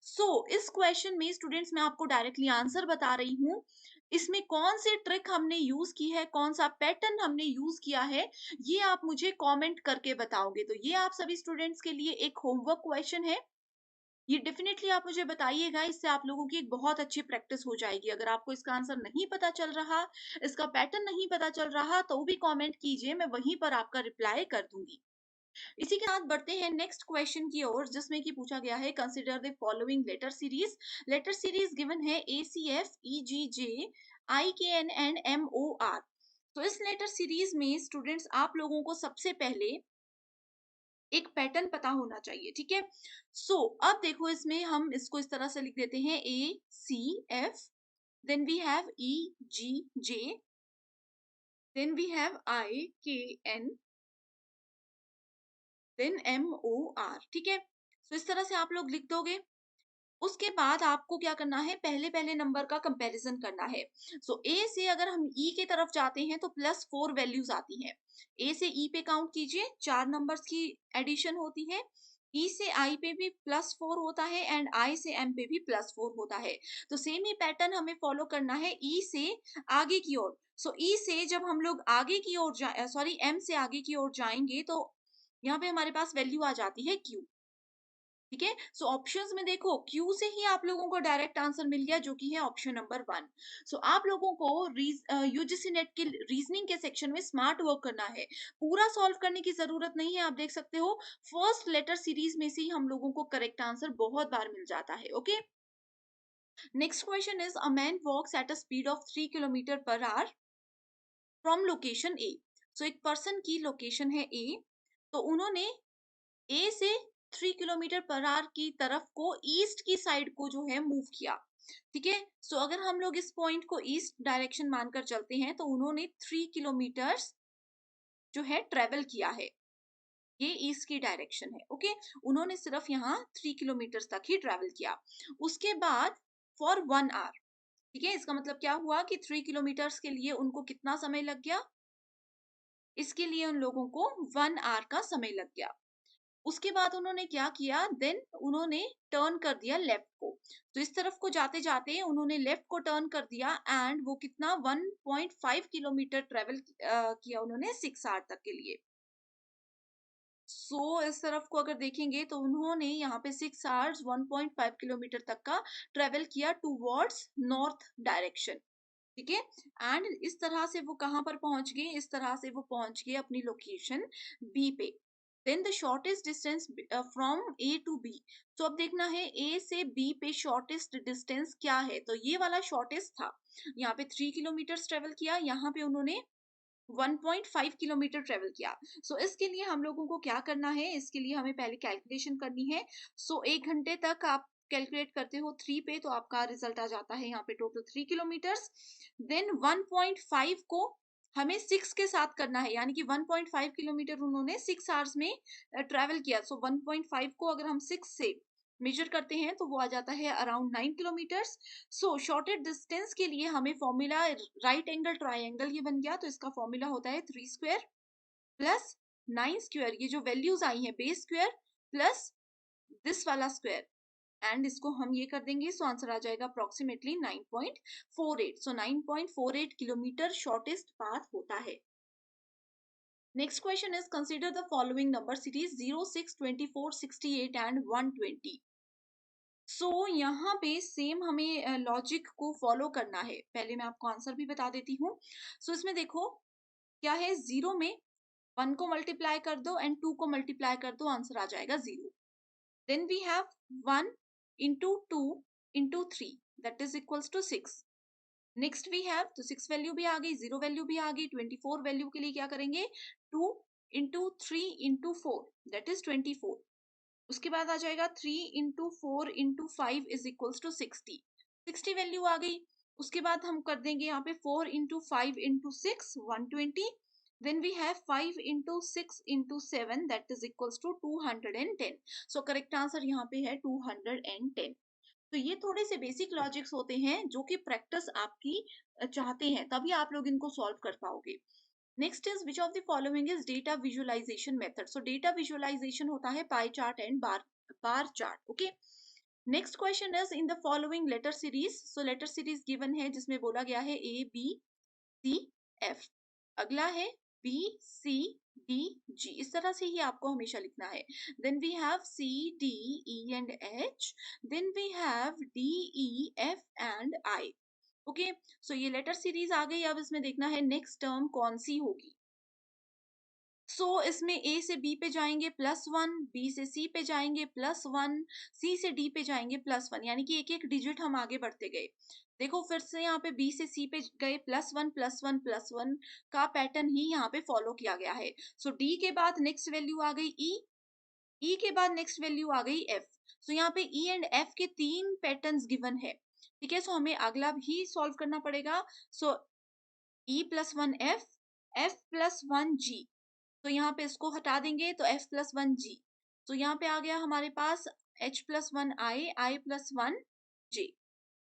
सो इस क्वेश्चन में स्टूडेंट्स मैं आपको डायरेक्टली आंसर बता रही हूँ, इसमें कौन सी ट्रिक हमने यूज की है, कौन सा पैटर्न हमने यूज किया है, ये आप मुझे कमेंट करके बताओगे। तो ये आप सभी स्टूडेंट्स के लिए एक होमवर्क क्वेश्चन है। ये डेफिनेटली आप मुझे बताइएगा, इससे आप लोगों की एक बहुत अच्छी प्रैक्टिस हो जाएगी। अगर आपको इसका आंसर नहीं पता चल रहा, इसका पैटर्न नहीं पता चल रहा, तो भी कमेंट कीजिए, मैं वहीं पर आपका रिप्लाई कर दूंगी। इसी के साथ बढ़ते हैं नेक्स्ट क्वेश्चन की ओर, जिसमें कि पूछा गया है consider the following letter series. Letter series given है ACF EGJ IKN and MOR। तो इस लेटर सीरीज में स्टूडेंट्स आप लोगों को सबसे पहले एक पैटर्न पता होना चाहिए, ठीक है। सो अब देखो, इसमें हम इसको इस तरह से लिख देते हैं ACF, then we have EGJ, then we have IKN, then MOR, ठीक है। तो इस तरह से आप लोग लिख दोगे। उसके बाद आपको क्या करना है, पहले पहले नंबर का कंपैरिजन करना है। सो ए से अगर हम ई के तरफ जाते हैं तो +4 वैल्यूज आती हैं। ए से ई पे काउंट कीजिए, 4 नंबर्स की एडिशन होती है। ई से आई पे भी +4 होता है एंड आई से एम पे भी +4 होता है। तो सेम ही पैटर्न हमें फॉलो करना है ई से आगे की ओर। सो ई से जब हम लोग आगे की ओर सॉरी एम से आगे की ओर जाएंगे तो यहाँ पे हमारे पास वैल्यू आ जाती है क्यू, ठीक है। सो ऑप्शंस में देखो, क्यू से ही आप लोगों को डायरेक्ट आंसर मिल गया, जो कि है ऑप्शन नंबर 1। सो आप लोगों को यूजीसी नेट के रीजनिंग के सेक्शन में स्मार्ट वर्क करना है, पूरा सॉल्व करने की जरूरत नहीं है। आप देख सकते हो फर्स्ट लेटर सीरीज में से ही हम लोगों को करेक्ट आंसर बहुत बार मिल जाता है। Okay, next question is a man walks at a speed of 3 kilometre per hour from location A. So एक पर्सन की लोकेशन है ए, तो उन्होंने ए से 3 किलोमीटर पर आवर की तरफ को ईस्ट की साइड को जो है मूव किया, ठीक है। सो अगर हम लोग इस पॉइंट को ईस्ट डायरेक्शन मानकर चलते हैं तो उन्होंने 3 किलोमीटर जो है ट्रेवल किया है, ये ईस्ट की डायरेक्शन है। ओके, उन्होंने सिर्फ यहाँ 3 किलोमीटर तक ही ट्रेवल किया। उसके बाद फॉर 1 आवर, ठीक है। इसका मतलब क्या हुआ कि 3 किलोमीटर के लिए उनको कितना समय लग गया, इसके लिए उन लोगों को 1 आवर का समय लग गया। उसके बाद उन्होंने क्या किया, देन उन्होंने टर्न कर दिया लेफ्ट को। तो इस तरफ को जाते जाते उन्होंने लेफ्ट को टर्न कर दिया एंड वो कितना 1.5 किलोमीटर ट्रेवल किया उन्होंने 6 आवर तक के लिए। सो इस तरफ को अगर देखेंगे तो उन्होंने यहाँ पे 6 आवर्स 1.5 किलोमीटर तक का ट्रेवल किया टूवर्ड्स नॉर्थ डायरेक्शन, ठीक है। एंड इस तरह से वो कहाँ पर पहुंच गए, इस तरह से वो पहुंच गए अपनी लोकेशन बी पे। Then the shortest distance from A to B. तो अब देखना है ए से बी पे शॉर्टेस्ट डिस्टेंस क्या है, तो ये वाला शॉर्टेस्ट था। यहाँ पे 3 किलोमीटर ट्रेवल किया, यहाँ पे उन्होंने 1.5 किलोमीटर ट्रेवल किया। सो इसके लिए हम लोगों को क्या करना है, इसके लिए हमें पहले कैलकुलेशन करनी है। सो 1 घंटे तक आप कैलकुलेट करते हो 3 पे, तो आपका रिजल्ट आ जाता है यहाँ पे टोटल 3 किलोमीटर। देन 1.5 को हमें 6 के साथ करना है, यानी कि 1.5 किलोमीटर उन्होंने 6 आवर्स में ट्रेवल किया। सो 1.5 को अगर हम 6 से मेजर करते हैं तो वो आ जाता है अराउंड 9 किलोमीटर। सो शॉर्टेड डिस्टेंस के लिए हमें फॉर्मूला राइट एंगल ट्राइंगल ये बन गया, तो इसका फॉर्मूला होता है 3 स्क्वायर प्लस 9 स्क्वायर, ये जो वैल्यूज आई हैं बेस स्क्वायर प्लस दिस वाला स्क्वायर, एंड इसको हम ये कर देंगे। सो आंसर आ जाएगा अप्रोक्सीमेटली 9.48। सो 9.48 किलोमीटर शॉर्टेस्ट पाथ होता है। Next question is consider the following number series 0, 6, 24, 68 and 120। सो यहाँ पे सेम हमें लॉजिक को फॉलो करना है। पहले मैं आपको आंसर भी बता देती हूँ। सो इसमें देखो क्या है, 0 में 1 को मल्टीप्लाई कर दो एंड 2 को मल्टीप्लाई कर दो, आंसर आ जाएगा 0। Then we have 1 into 2 into 3 that is equals to 6। Next we have, तो 6 वैल्यू भी आ गई, 0 वैल्यू भी आ गई। 24 वैल्यू के लिए क्या करेंगे, 2 इंटू 3 इंटू 4 दैट इज 24। उसके बाद आ जाएगा 3 into 4 into 5 is equals to 60। 60 value आ गई। उसके बाद हम कर देंगे यहाँ पे 4 into 5 into 6 120। Then we have 5 into 6 into 7 that is equals to 210। So correct answer यहाँ पे है 210। तो ये थोड़े से बेसिक लॉजिक्स होते हैं जो कि प्रैक्टिस आपकी चाहते हैं, तभी आप लोग इनको सॉल्व कर पाओगे। Next is which of the following is data visualization method. So data visualization होता है pie chart and bar chart. Okay, next question is in the following letter series. So letter series given है जिसमें बोला गया है A B C F। अगला है B, C, D, G, इस तरह से ही आपको हमेशा लिखना है। Then we have C, D, E and H. Then we have D, E, F and I. Okay, so ये लेटर सीरीज आ गई। अब इसमें देखना है नेक्स्ट टर्म कौन सी होगी। इसमें ए से बी पे जाएंगे +1, बी से सी पे जाएंगे +1, सी से डी पे जाएंगे +1, यानी कि एक एक डिजिट हम आगे बढ़ते गए। देखो फिर से यहाँ पे बी से सी पे गए +1 +1 +1 का पैटर्न ही यहाँ पे फॉलो किया गया है। डी के बाद नेक्स्ट वैल्यू आ गई ई के बाद नेक्स्ट वैल्यू आ गई एफ। यहाँ पे ई एंड एफ के 3 पैटर्न्स गिवन है। ठीक है, हमें अगला भी सॉल्व करना पड़ेगा। E+1 F +1 G। यहाँ पे इसको हटा देंगे तो F+1 G। यहाँ पे आ गया हमारे पास H+1 I+1 J।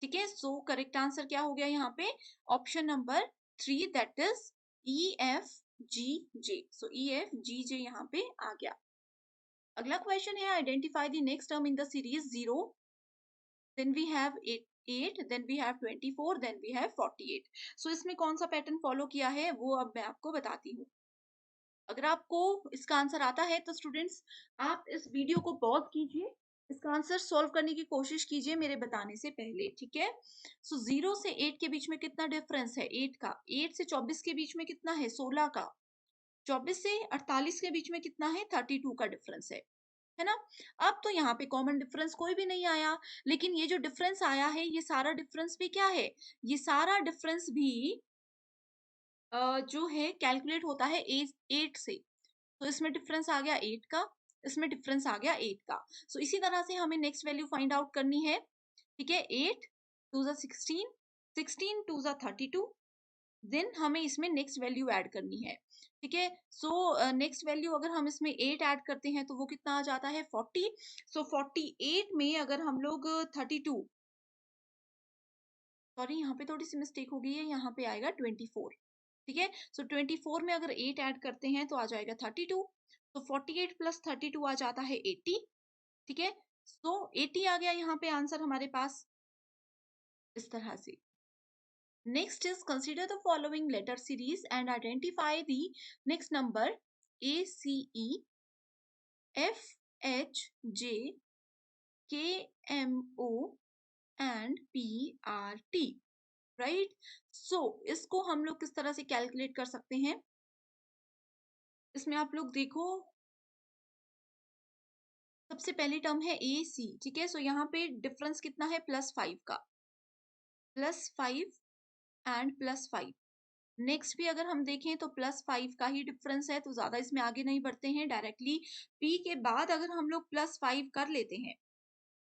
ठीक है, करेक्ट आंसर क्या हो गया यहाँ पे? Option number 3, that is EFGJ। EFGJ यहाँ पे आ गया। अगला क्वेश्चन है identify the next term in the series 0, then we have 8, then we have 24, then we have 48। इसमें कौन सा पैटर्न फॉलो किया है वो अब मैं आपको बताती हूँ। अगर आपको इसका आंसर आता है तो स्टूडेंट्स आप इस वीडियो को पॉज कीजिए, इसका आंसर सॉल्व करने की कोशिश कीजिए मेरे बताने से पहले। ठीक है, 0 से 8 के बीच में कितना डिफरेंस है? 8 का। 8 से 24 के बीच में कितना है? 16 का। 24 से 48 के बीच में कितना है? 32 का डिफरेंस है ना। अब तो यहाँ पे कॉमन डिफरेंस कोई भी नहीं आया, लेकिन ये जो डिफरेंस आया है ये सारा डिफरेंस भी क्या है? ये सारा डिफरेंस भी जो है कैलकुलेट होता है 8 से। इसमें डिफरेंस आ गया 8 का, इसमें डिफरेंस आ गया 8 का। इसी तरह से हमें नेक्स्ट वैल्यू फाइंड आउट करनी है। ठीक है, 8 2 16, 16 2 32, देन हमें इसमें नेक्स्ट वैल्यू ऐड करनी है। ठीक है, नेक्स्ट वैल्यू अगर हम इसमें 8 ऐड करते हैं तो वो कितना आ जाता है? 40। 48 में अगर हम लोग 32, सॉरी यहाँ पे थोड़ी सी मिस्टेक हो गई है, यहाँ पे आएगा 24। ठीक है, 24 में अगर 8 ऐड करते हैं तो आ जाएगा 32। 48 + 32 आ जाता है 80। ठीक है, 80 आ गया यहाँ पे आंसर हमारे पास इस तरह से। Next is consider the following letter series and identify the next number ACE FHJ KMO and PRT। Right, इसको हम लोग किस तरह से कैलकुलेट कर सकते हैं? इसमें आप लोग देखो, सबसे पहली टर्म है AC। ठीक है, यहाँ पे डिफरेंस कितना है? +5 का, +5 एंड +5। नेक्स्ट भी अगर हम देखें तो +5 का ही डिफरेंस है, तो ज्यादा इसमें आगे नहीं बढ़ते हैं, डायरेक्टली P के बाद अगर हम लोग +5 कर लेते हैं,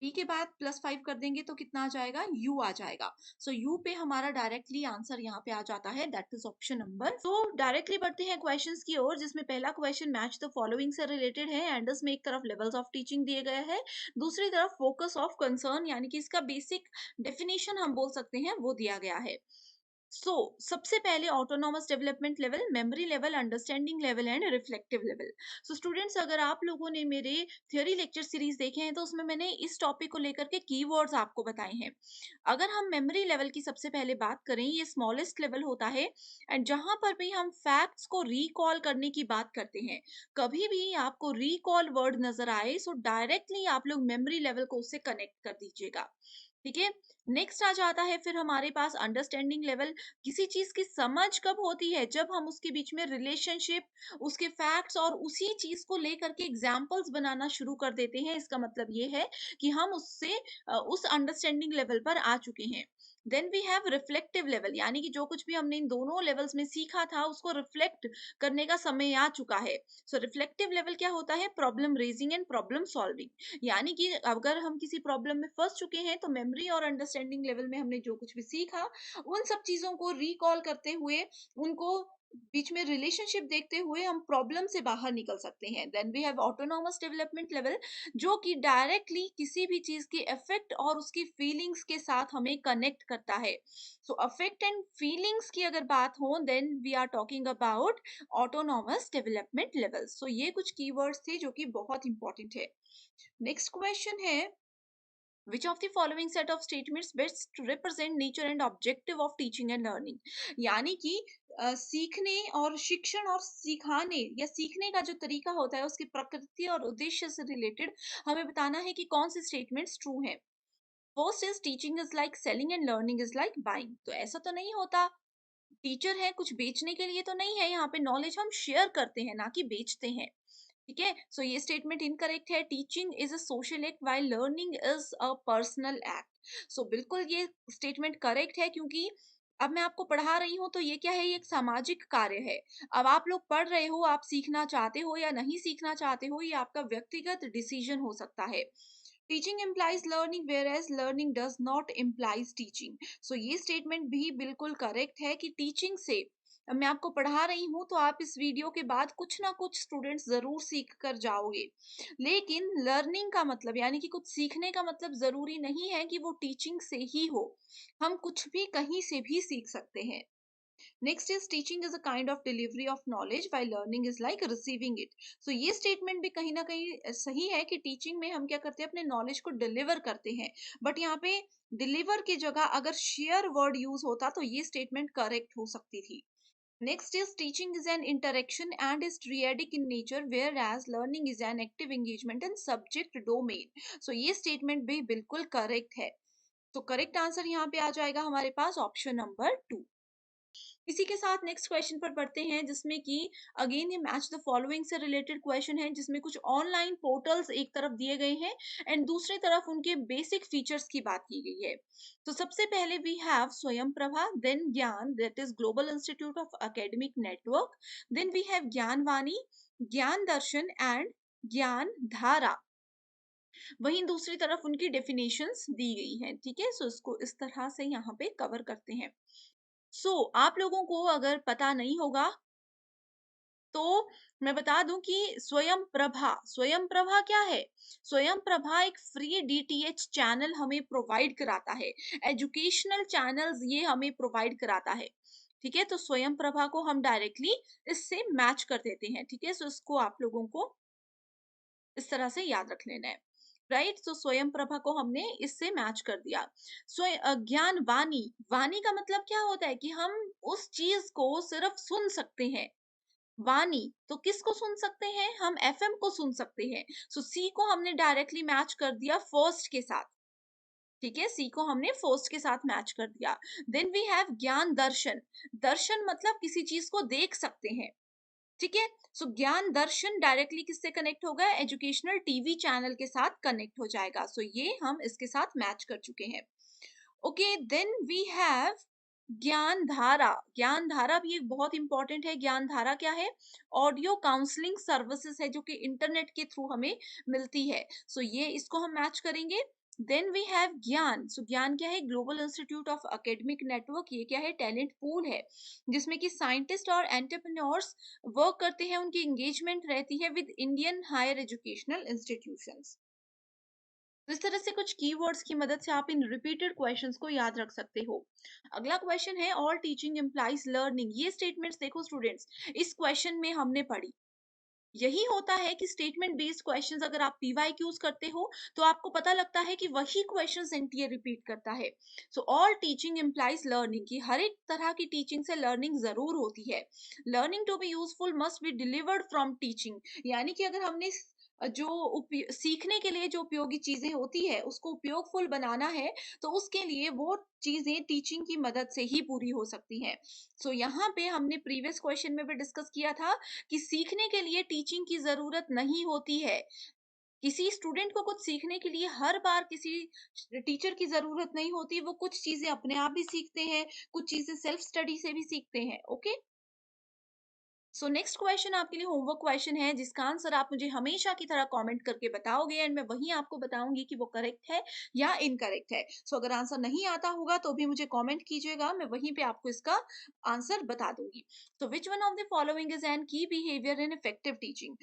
P के बाद +5 कर देंगे तो कितना आ जाएगा? U आ जाएगा। U पे हमारा डायरेक्टली आंसर यहाँ पे आ जाता है, that is option number. Directly बढ़ते हैं क्वेश्चंस की ओर, जिसमें पहला क्वेश्चन मैच द फॉलोइंग से रिलेटेड है। एंडस में एक तरफ लेवल्स ऑफ टीचिंग दिए गए हैं, दूसरी तरफ फोकस ऑफ कंसर्न यानी कि इसका बेसिक डेफिनेशन हम बोल सकते हैं वो दिया गया है। सबसे पहले autonomous development level, memory level, understanding level and reflective level. Students अगर आप लोगों ने मेरे थ्योरी लेक्चर सीरीज देखे हैं तो उसमें मैंने इस टॉपिक को लेकर के कीवर्ड्स आपको बताए हैं। अगर हम मेमोरी लेवल की सबसे पहले बात करें, ये स्मॉलेस्ट लेवल होता है एंड जहां पर भी हम फैक्ट्स को रिकॉल करने की बात करते हैं, कभी भी आपको रिकॉल वर्ड नजर आए डायरेक्टली आप लोग मेमोरी लेवल को उससे कनेक्ट कर दीजिएगा। ठीक है, नेक्स्ट आ जाता है फिर हमारे पास अंडरस्टैंडिंग लेवल। किसी चीज की समझ कब होती है? जब हम उसके बीच में रिलेशनशिप, उसके फैक्ट्स और उसी चीज को लेकर के एग्जांपल्स बनाना शुरू कर देते हैं। इसका मतलब ये है कि हम उससे उस अंडरस्टैंडिंग लेवल पर आ चुके हैं। Then we have reflective level, यानी कि जो कुछ भी हमने इन दोनों लेवल्स में सीखा था उसको रिफ्लेक्ट करने का समय आ चुका है। रिफ्लेक्टिव लेवल क्या होता है? Problem raising and problem solving, यानी कि अगर हम किसी प्रॉब्लम में फंस चुके हैं तो मेमोरी और अंडरस्टैंडिंग लेवल में हमने जो कुछ भी सीखा उन सब चीजों को रिकॉल करते हुए, उनको बीच में रिलेशनशिप देखते हुए हम प्रॉब्लम से बाहर निकल सकते हैं। Then we have autonomous development level, जो कि डायरेक्टली किसी भी चीज की इफेक्ट और उसकी फीलिंग्स के साथ हमें कनेक्ट करता है। अफेक्ट एंड फीलिंग्स की अगर बात हो, then we are talking about autonomous development level. ये कुछ कीवर्ड्स थे जो कि बहुत इंपॉर्टेंट है। नेक्स्ट क्वेश्चन है which of the following set of statements best represent nature and objective of teaching and learning. यानी कि सीखने और शिक्षण और सिखाने या सीखने का जो तरीका होता है उसकी प्रकृति और उद्देश्य से रिलेटेड हमें बताना है कि कौन से स्टेटमेंट्स ट्रू हैं। First is teaching is like selling and learning is like buying. तो ऐसा तो नहीं होता, टीचर है कुछ बेचने के लिए तो नहीं है, यहाँ पे नॉलेज हम शेयर करते हैं ना कि बेचते हैं। ठीक है, सो ये स्टेटमेंट इनकरेक्ट है। Teaching is a social act while learning is a personal act. So बिल्कुल ये स्टेटमेंट करेक्ट है, क्योंकि अब मैं आपको पढ़ा रही हूँ तो ये क्या है, ये एक सामाजिक कार्य है। अब आप लोग पढ़ रहे हो, आप सीखना चाहते हो या नहीं सीखना चाहते हो, ये आपका व्यक्तिगत डिसीजन हो सकता है। Teaching implies learning whereas learning does not implies teaching। सो ये स्टेटमेंट भी बिल्कुल करेक्ट है कि टीचिंग से, अब मैं आपको पढ़ा रही हूँ तो आप इस वीडियो के बाद कुछ ना कुछ स्टूडेंट्स जरूर सीख कर जाओगे, लेकिन लर्निंग का मतलब यानी कि कुछ सीखने का मतलब जरूरी नहीं है कि वो टीचिंग से ही हो। हम कुछ भी कहीं से भी सीख सकते हैं। Next is teaching is a kind of delivery of knowledge while learning is like receiving it. So ये स्टेटमेंट भी कहीं ना कहीं सही है कि टीचिंग में हम क्या करते हैं, अपने नॉलेज को डिलीवर करते हैं। बट यहाँ पे डिलीवर की जगह अगर शेयर वर्ड यूज होता तो ये स्टेटमेंट करेक्ट हो सकती थी। Next is teaching is an interaction and is triadic in nature, whereas learning is an active engagement and subject domain। So ये statement भी बिल्कुल correct है। तो करेक्ट आंसर यहाँ पे आ जाएगा हमारे पास ऑप्शन नंबर 2। इसी के साथ नेक्स्ट क्वेश्चन पर पढ़ते हैं, जिसमें कि अगेन ये मैच द फॉलोइंग से रिलेटेड क्वेश्चन है, जिसमें कुछ ऑनलाइन पोर्टल्स एक तरफ दिए गए हैं एंड दूसरी तरफ उनके बेसिक फीचर्स की बात की गई है। तो सबसे पहले we have Swayam Prabha, then Gyan that is global institute of academic network, then we have Gyan Vani, ज्ञान दर्शन एंड ज्ञान धारा। वहीं दूसरी तरफ उनकी डेफिनेशंस दी गई हैं। ठीक है, सो इसको इस तरह से यहाँ पे कवर करते हैं। आप लोगों को अगर पता नहीं होगा तो मैं बता दूं कि स्वयं प्रभा क्या है। स्वयं प्रभा एक फ्री डीटीएच चैनल हमें प्रोवाइड कराता है, एजुकेशनल चैनल्स ये हमें प्रोवाइड कराता है। ठीक है, तो स्वयं प्रभा को हम डायरेक्टली इससे मैच कर देते हैं। ठीक है, सो इसको आप लोगों को इस तरह से याद रख लेना है। राइट, तो स्वयं प्रभा को हमने इससे मैच कर दिया। ज्ञान वाणी, वाणी का मतलब क्या होता है कि हम उस चीज को सिर्फ सुन सकते हैं। वाणी तो किसको सुन सकते हैं, हम एफएम को सुन सकते हैं। सी को हमने डायरेक्टली मैच कर दिया फर्स्ट के साथ। ठीक है, सी को हमने फर्स्ट के साथ मैच कर दिया। देन वी हैव ज्ञान दर्शन, दर्शन मतलब किसी चीज को देख सकते हैं। ठीक है, ज्ञान दर्शन डायरेक्टली किससे कनेक्ट होगा, एजुकेशनल टीवी चैनल के साथ कनेक्ट हो जाएगा। ये हम इसके साथ मैच कर चुके हैं। ओके, देन वी हैव ज्ञान धारा। ज्ञान धारा भी एक बहुत इंपॉर्टेंट है। ज्ञान धारा क्या है, ऑडियो काउंसलिंग सर्विसेज है जो कि इंटरनेट के थ्रू हमें मिलती है। ये इसको हम मैच करेंगे। देन वी हैव ज्ञान, ज्ञान क्या है, global institute of academic network. ये क्या है, टैलेंट पूल है जिसमें कि साइंटिस्ट और एंटरप्रेन्योर्स वर्क करते हैं, उनकी एंगेजमेंट रहती है with Indian higher educational institutions. तो इस तरह से कुछ कीवर्ड्स की मदद से आप इन रिपीटेड क्वेश्चंस को याद रख सकते हो। अगला क्वेश्चन है ऑल टीचिंग इम्प्लाइज लर्निंग। ये स्टेटमेंट्स देखो स्टूडेंट्स, इस क्वेश्चन में हमने पढ़ी। यही होता है कि स्टेटमेंट बेस्ड क्वेश्चंस अगर आप पीवाईक्यूज करते हो तो आपको पता लगता है कि वही क्वेश्चंस एनटीए रिपीट करता है। ऑल टीचिंग इम्प्लाइज लर्निंग, की हर एक तरह की टीचिंग से लर्निंग जरूर होती है। Learning to be useful must be delivered from teaching, यानी कि अगर हमने सीखने के लिए जो उपयोगी चीजें होती है उसको उपयोगफुल बनाना है तो उसके लिए वो चीजें टीचिंग की मदद से ही पूरी हो सकती हैं। यहाँ पे हमने प्रीवियस क्वेश्चन में भी डिस्कस किया था कि सीखने के लिए टीचिंग की जरूरत नहीं होती है। किसी स्टूडेंट को कुछ सीखने के लिए हर बार किसी टीचर की जरूरत नहीं होती, वो कुछ चीजें अपने आप भी सीखते हैं, कुछ चीजें सेल्फ स्टडी से भी सीखते हैं। ओके, नेक्स्ट क्वेश्चन आपके लिए होमवर्क क्वेश्चन है जिसका आंसर आप मुझे हमेशा की तरह कमेंट करके बताओगे एंड मैं वही आपको बताऊंगी कि वो करेक्ट है या इनकरेक्ट है। अगर आंसर नहीं आता होगा तो भी मुझे कमेंट कीजिएगा, मैं वहीं पे आपको इसका आंसर बता दूंगी। Which one of the following is an की बिहेवियर इन इफेक्टिव टीचिंग।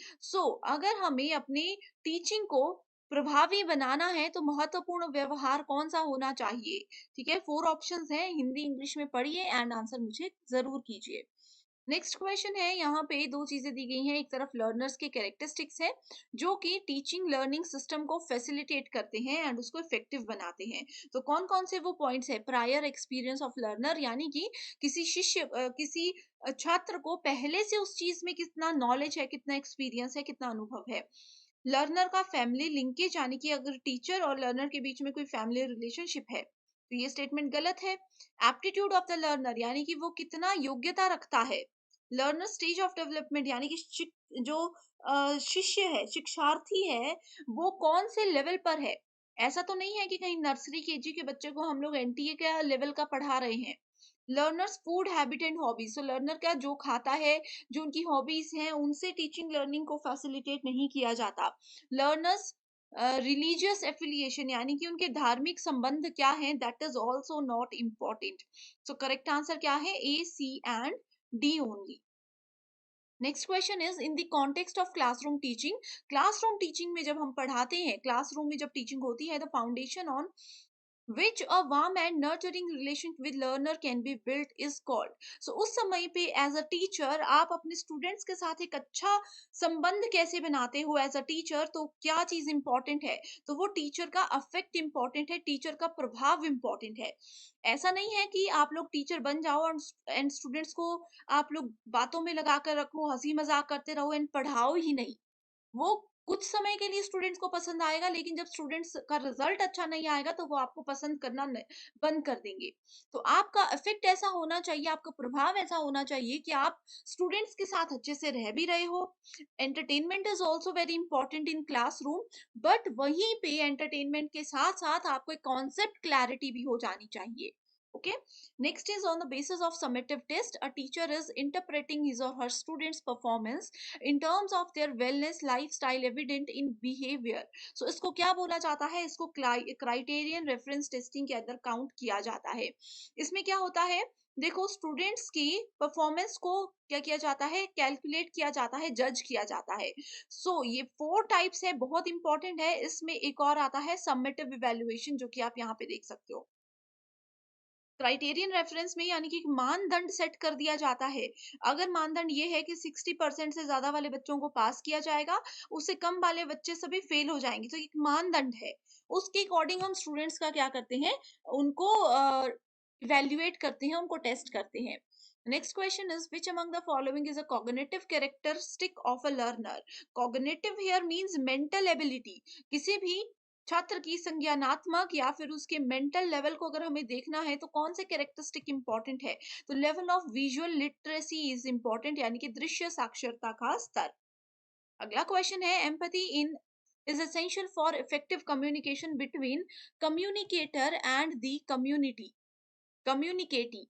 अगर हमें अपनी टीचिंग को प्रभावी बनाना है तो महत्वपूर्ण व्यवहार कौन सा होना चाहिए। ठीक है, 4 ऑप्शंस हैं, हिंदी इंग्लिश में पढ़िए एंड आंसर मुझे जरूर कीजिए। नेक्स्ट क्वेश्चन है, यहाँ पे दो चीजें दी गई हैं। एक तरफ लर्नर्स के कैरेक्टरिस्टिक्स है जो कि टीचिंग लर्निंग सिस्टम को फैसिलिटेट करते हैं एंड उसको इफेक्टिव बनाते हैं। तो कौन कौन से वो पॉइंट्स है? प्रायर एक्सपीरियंस ऑफ लर्नर, यानी कि किसी किसी छात्र को पहले से उस चीज में कितना नॉलेज है, कितना एक्सपीरियंस है, कितना अनुभव है। लर्नर का फैमिली लिंकेज, यानी कि अगर टीचर और लर्नर के बीच में कोई फैमिली रिलेशनशिप है तो ये स्टेटमेंट गलत है। एप्टीट्यूड ऑफ द लर्नर, यानी कि वो कितना योग्यता रखता है। लर्नर स्टेज ऑफ डेवलपमेंट, यानी कि जो शिष्य है, शिक्षार्थी है, वो कौन से लेवल पर है। ऐसा तो नहीं है कि कहीं नर्सरी केजी के बच्चे को हम लोग एनटीए का लेवल का पढ़ा रहे हैं। Learners food habit and hobbies, तो लर्नर क्या जो खाता है, जो उनकी हॉबीज हैं, उनसे टीचिंग लर्निंग को फैसिलिटेट नहीं किया जाता। लर्नर्स रिलीजियस एफिलिएशन, यानी कि उनके धार्मिक संबंध क्या हैं, that is also not important. So correct answer क्या है? A, C and D only. Next question is, in the context of classroom teaching, classroom teaching में जब हम पढ़ाते हैं, क्लासरूम में जब टीचिंग होती है, the foundation on which a warm and nurturing relation with learner can be built is called। so उस समय पे एज अ टीचर आप अपने स्टूडेंट्स के साथ एक अच्छा संबंध कैसे बनाते हो एज अ टीचर, तो क्या चीज इंपॉर्टेंट है? तो वो टीचर का अफेक्ट इंपॉर्टेंट है, टीचर का प्रभाव इंपॉर्टेंट है। ऐसा नहीं है कि आप लोग टीचर बन जाओ और एंड स्टूडेंट्स को आप लोग बातों में लगा कर रखो, हंसी मजाक करते रहो एंड पढ़ाओ ही नहीं। वो कुछ समय के लिए स्टूडेंट्स को पसंद आएगा, लेकिन जब स्टूडेंट्स का रिजल्ट अच्छा नहीं आएगा तो वो आपको पसंद करना बंद कर देंगे। तो आपका इफेक्ट ऐसा होना चाहिए, आपका प्रभाव ऐसा होना चाहिए कि आप स्टूडेंट्स के साथ अच्छे से रह भी रहे हो। Entertainment is also very important in classroom, but वहीं पे एंटरटेनमेंट के साथ साथ आपको एक कॉन्सेप्ट क्लैरिटी भी हो जानी चाहिए। Okay. Next is, on the basis of summative test, a teacher is interpreting his or her students' performance in terms of their wellness lifestyle evident in behavior। so इसको क्या बोला जाता है? इसको क्राइटेरियन रेफरेंस टेस्टिंग के अंदर count किया जाता है। इसमें क्या होता है? देखो, स्टूडेंट्स की परफॉर्मेंस को क्या किया जाता है? कैलकुलेट किया जाता है, जज किया जाता है। ये 4 टाइप्स है, बहुत इंपॉर्टेंट है। इसमें एक और आता है सम्मेटिव इवेल्युएशन, जो कि आप यहाँ पे देख सकते हो। क्राइटेरियन रेफरेंस में, यानी कि मानदंड सेट कर दिया जाता है। अगर मानदंड ये है कि 60% से ज्यादा वाले बच्चों को पास किया जाएगा, उससे कम वाले बच्चे सभी फेल हो जाएंगे, तो एक मानदंड है। उसके अकॉर्डिंग हम स्टूडेंट्स का क्या करते हैं? उनको इवेल्युएट करते हैं, उनको टेस्ट करते हैं। Next question is, which among the following is a cognitive characteristic of a learner. Cognitive here means mental ability. किसी भी छात्र की संज्ञानात्मक या फिर उसके मेंटल लेवल को अगर हमें देखना है तो कौन से कैरेक्टरिस्टिक इंपॉर्टेंट है? तो level of visual literacy is important, यानी कि दृश्य साक्षरता का स्तर। अगला क्वेश्चन है, empathy in is essential for effective communication between communicator and the community communicatee।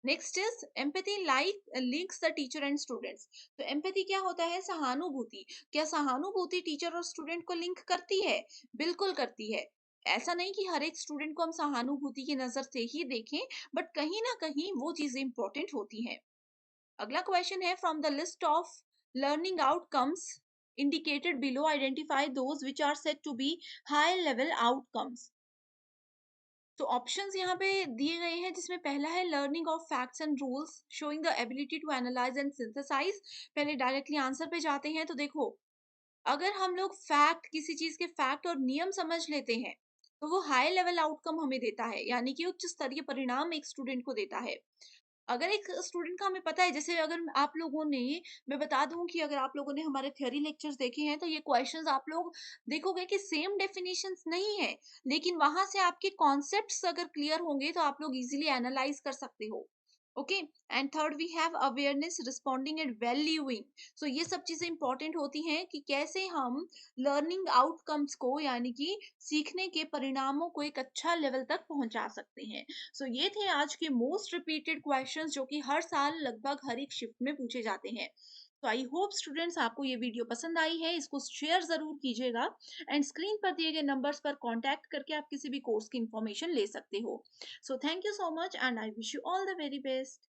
Next is, empathy like links the teacher and students. तो एम्पैथी क्या होता है? सहानुभूति। क्या सहानुभूति टीचर और स्टूडेंट को लिंक करती है? बिल्कुल करती है। ऐसा नहीं कि हर एक स्टूडेंट को हम सहानुभूति की नजर से ही देखें, बट कहीं ना कहीं वो चीजें इंपॉर्टेंट होती हैं। अगला क्वेश्चन है, from the list of learning outcomes indicated below identify those which are said to be high level outcomes। तो ऑप्शंस यहाँ पे दिए गए हैं, जिसमें पहला है learning of facts and rules showing the ability to analyze and synthesize. पहले डायरेक्टली आंसर पे जाते हैं, तो देखो, अगर हम लोग फैक्ट, किसी चीज के फैक्ट और नियम समझ लेते हैं तो वो हाई लेवल आउटकम हमें देता है, यानी कि उच्च स्तरीय परिणाम एक स्टूडेंट को देता है। अगर एक स्टूडेंट का हमें पता है, जैसे अगर आप लोगों ने, मैं बता दूं कि अगर आप लोगों ने हमारे थ्योरी लेक्चर्स देखे हैं तो ये क्वेश्चंस आप लोग देखोगे कि सेम डेफिनेशंस नहीं है, लेकिन वहां से आपके कॉन्सेप्ट्स अगर क्लियर होंगे तो आप लोग इजीली एनालाइज कर सकते हो। Okay. And third we have awareness, responding and valuing. ये सब चीजें इंपॉर्टेंट होती हैं कि कैसे हम लर्निंग आउटकम्स को, यानी कि सीखने के परिणामों को एक अच्छा लेवल तक पहुंचा सकते हैं। ये थे आज के मोस्ट रिपीटेड क्वेश्चंस, जो कि हर साल लगभग हर एक शिफ्ट में पूछे जाते हैं। तो आई होप स्टूडेंट्स आपको ये वीडियो पसंद आई है, इसको शेयर जरूर कीजिएगा एंड स्क्रीन पर दिए गए नंबर्स पर कांटेक्ट करके आप किसी भी कोर्स की इंफॉर्मेशन ले सकते हो। So thank you so much and I wish you all the very best.